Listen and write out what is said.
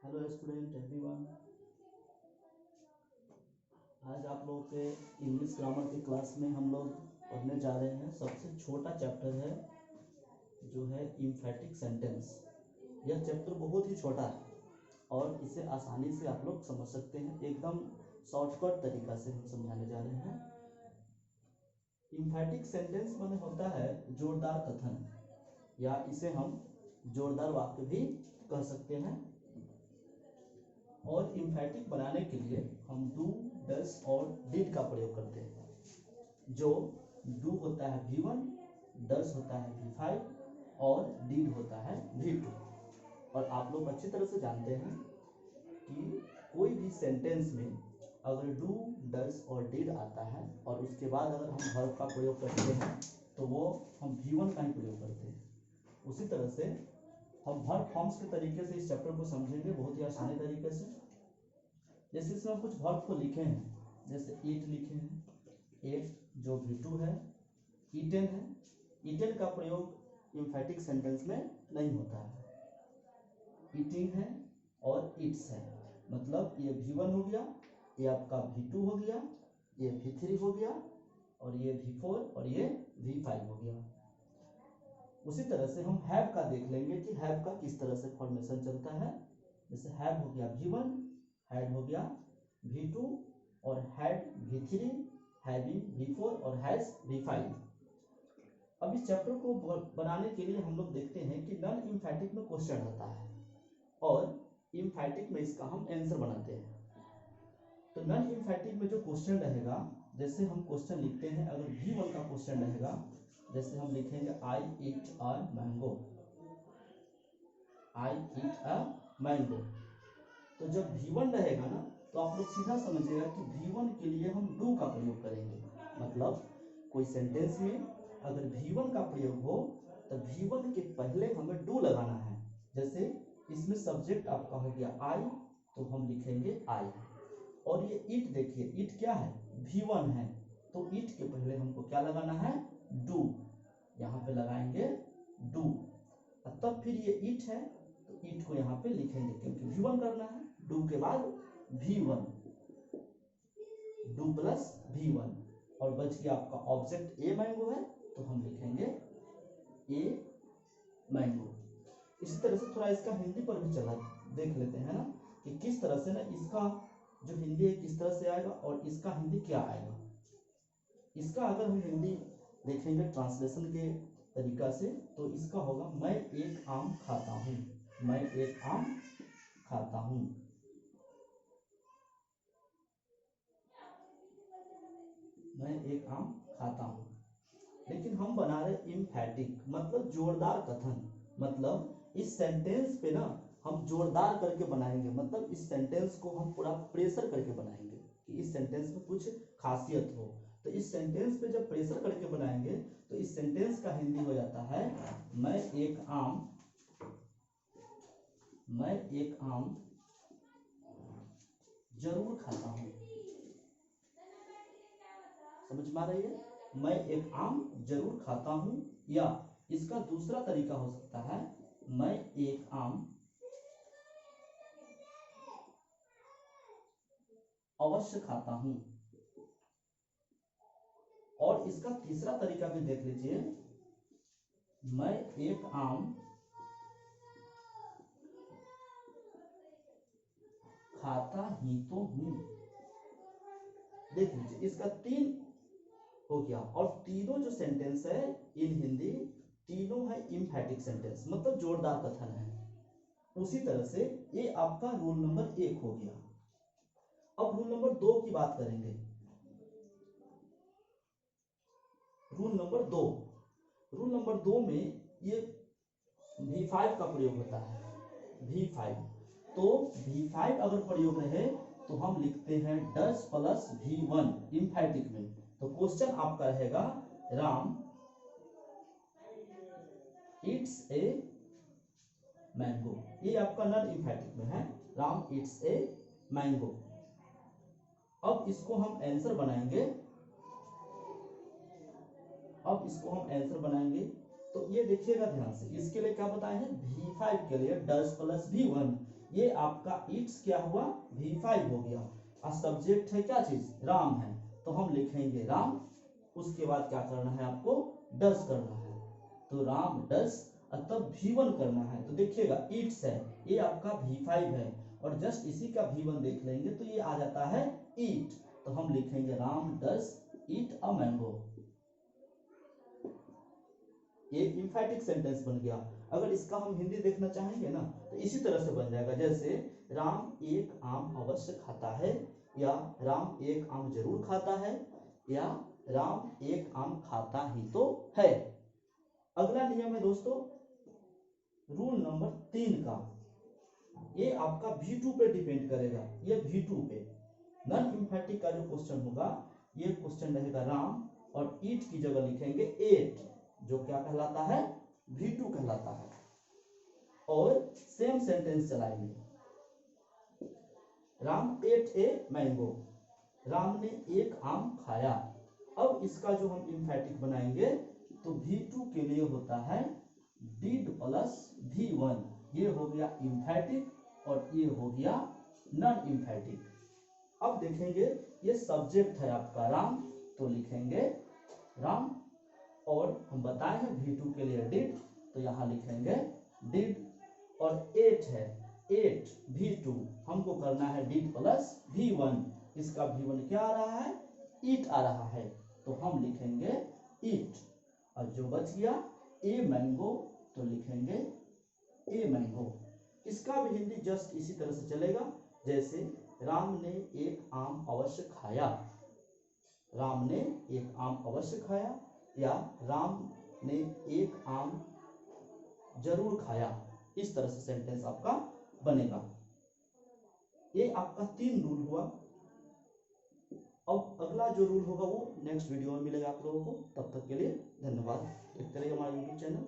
Hello student everyone. आज आप लोगों के इंग्लिश ग्रामर की क्लास में हम लोग पढ़ने जा रहे हैं। सबसे छोटा चैप्टर है जो है एम्फैटिक सेंटेंस। यह चैप्टर बहुत ही छोटा है और इसे आसानी से आप लोग समझ सकते हैं। एकदम शॉर्टकट तरीका से हम समझाने जा रहे हैं। एम्फैटिक सेंटेंस माने होता है जोरदार कथन, या इसे हम जोरदार वाक्य भी कह सकते हैं। और एम्फैटिक बनाने के लिए हम डू, डस और डिड का प्रयोग करते हैं। जो डू होता है V1, डस होता है V5 और डिड होता है V2। और आप लोग अच्छी तरह से जानते हैं कि कोई भी सेंटेंस में अगर डू, डस और डिड आता है और उसके बाद अगर हम वर्ब का प्रयोग करते हैं तो वो हम V1 का ही प्रयोग करते हैं। उसी तरह से हम वर्ब फॉर्म्स के तरीके से इस चैप्टर को समझेंगे बहुत ही आसानी तरीके से। जैसे इसमें हम कुछ वर्ब को लिखे हैं, जैसे ईट लिखे हैं, एट जो V2 है, ईटन है। ईटन का प्रयोग एम्फैटिक सेंटेंस में नहीं होता है। ईटिंग है और ईट्स है, मतलब ये V1 हो गया, ये आपका V2 हो गया, ये V3 हो गया और ये V4 और ये V5 हो गया। उसी तरह से हम हैव का देख लेंगे कि हैव का किस तरह से फॉर्मेशन चलता है। जैसे हैव हो गया V1, हैड हो गया V2 और हैड V3, हैविंग V4 और हैज V5। अब इस चैप्टर को बनाने के लिए हम लोग देखते हैं कि नॉन एम्फैटिक में क्वेश्चन आता है और एम्फैटिक में इसका हम आंसर बनाते हैं। तो नॉन एम्फैटिक में जो क्वेश्चन रहेगा, जैसे हम क्वेश्चन लिखते हैं, अगर V1 का क्वेश्चन रहेगा, जैसे हम लिखेंगे आई ईट a mango, I eat a mango. तो जब V1 रहेगा ना तो आप लोग सीधा समझिएगा कि V1 के लिए हम डू का प्रयोग करेंगे। मतलब कोई सेंटेंस में अगर V1 का प्रयोग हो तो V1 के पहले हमें डू लगाना है। जैसे इसमें सब्जेक्ट आपका हो गया आई, तो हम लिखेंगे आई। और ये ईट देखिए, ईट क्या है, V1 है, तो ईट के पहले हमको क्या लगाना है, डू। यहाँ पे लगाएंगे डू। तब फिर ये ईट है तो ईट को यहाँ पे लिखेंगे क्योंकि V1 करना है। डू के बाद V1, डू प्लस V1 और बच गया आपका ऑब्जेक्ट ए मैंगो है तो हम लिखेंगे ए मैंगो। इसी तरह से थोड़ा इसका हिंदी पर भी चला देख लेते हैं ना कि किस तरह से ना इसका जो हिंदी है किस तरह से आएगा और इसका हिंदी क्या आएगा। इसका अगर हम हिंदी देखेंगे ट्रांसलेशन के तरीका से तो इसका होगा मैं एक आम खाता हूँ, मैं एक आम खाता हूँ। मैं एक आम खाता हूँ। लेकिन हम बना रहे एम्फैटिक, मतलब जोरदार कथन। मतलब इस सेंटेंस पे ना हम जोरदार करके बनाएंगे, मतलब इस सेंटेंस को हम पूरा प्रेशर करके बनाएंगे कि इस सेंटेंस में कुछ खासियत हो। तो इस सेंटेंस पे जब प्रेशर करके बनाएंगे तो इस सेंटेंस का हिंदी हो जाता है मैं एक आम जरूर खाता हूँ। समझ में आ रही है, मैं एक आम जरूर खाता हूँ। या इसका दूसरा तरीका हो सकता है मैं एक आम अवश्य खाता हूँ। और इसका तीसरा तरीका भी देख लीजिए, मैं एक आम खाता ही तो हूँ। देख लीजिए, इसका 3 हो गया और तीनों जो सेंटेंस है इन हिंदी तीनों है एम्फैटिक सेंटेंस, मतलब जोरदार कथन है। उसी तरह से ये आपका रूल नंबर 1 हो गया। अब रूल नंबर 2 की बात करेंगे। रूल नंबर 2 में ये V5 का प्रयोग होता है। V5, तो V5 अगर प्रयोग रहे तो हम लिखते हैं डस प्लस V1 एम्फैटिक में। तो क्वेश्चन आपका रहेगा राम ईट्स ए मैंगो। ये आपका नॉन एम्फैटिक में है, राम ईट्स ए मैंगो। अब इसको हम आंसर बनाएंगे। तो ये देखिएगा ध्यान से, इसके लिए क्या बताए हैं, V5 के लिए डस प्लस V1 ये आपका इट्स क्या हुआ, V5 हो गया। और सब्जेक्ट है क्या चीज, राम है, तो हम लिखेंगे राम। उसके बाद क्या करना है आपको, डस करना है, तो राम डस, तब V1 करना है। तो देखिएगा इट्स है, ये आपका V5 है, और जस्ट इसी का V1 देख लेंगे तो ये आ जाता है ईट। तो हम लिखेंगे राम डस ईट अ मैंगो। ये इम्फैटिक सेंटेंस बन गया। अगर इसका हम हिंदी देखना चाहेंगे ना तो इसी तरह से बन जाएगा, जैसे राम एक आम अवश्य खाता है, या राम एक आम जरूर खाता है, या राम एक आम खाता ही तो है। अगला नियम है दोस्तों रूल नंबर 3 का, ये आपका V2 पे डिपेंड करेगा। ये V2 पे नॉन इम्फैटिक का जो क्वेश्चन होगा, ये क्वेश्चन रहेगा राम, और ईट की जगह लिखेंगे एट, जो क्या कहलाता है, V2 कहलाता है। और सेम सेंटेंस चलाएंगे, Ram ate a mango, Ram ने एक आम खाया। अब इसका जो हम इम्फैटिक बनाएंगे तो V2 के लिए होता है डिड प्लस V1, ये हो गया इम्फैटिक और ये हो गया नॉन इम्फैटिक। अब देखेंगे ये सब्जेक्ट है आपका राम, तो लिखेंगे राम, और हम बताए हैं V2 के लिए डिड, तो यहाँ लिखेंगे डिड। और एट है, एट V2, हमको करना है डिड प्लस V1, इसका V1 क्या आ रहा है, ईट आ रहा है, तो हम लिखेंगे ईट। और जो बच गया ए मैंगो, तो लिखेंगे ए मैंगो। इसका भी हिंदी जस्ट इसी तरह से चलेगा, जैसे राम ने एक आम अवश्य खाया, राम ने एक आम अवश्य खाया, या राम ने एक आम जरूर खाया। इस तरह से सेंटेंस आपका बनेगा। ये आपका 3 रूल हुआ। अब अगला जो रूल होगा वो नेक्स्ट वीडियो में मिलेगा आप लोगों को। तब तक के लिए धन्यवाद। देखते रहिए हमारा यूट्यूब चैनल।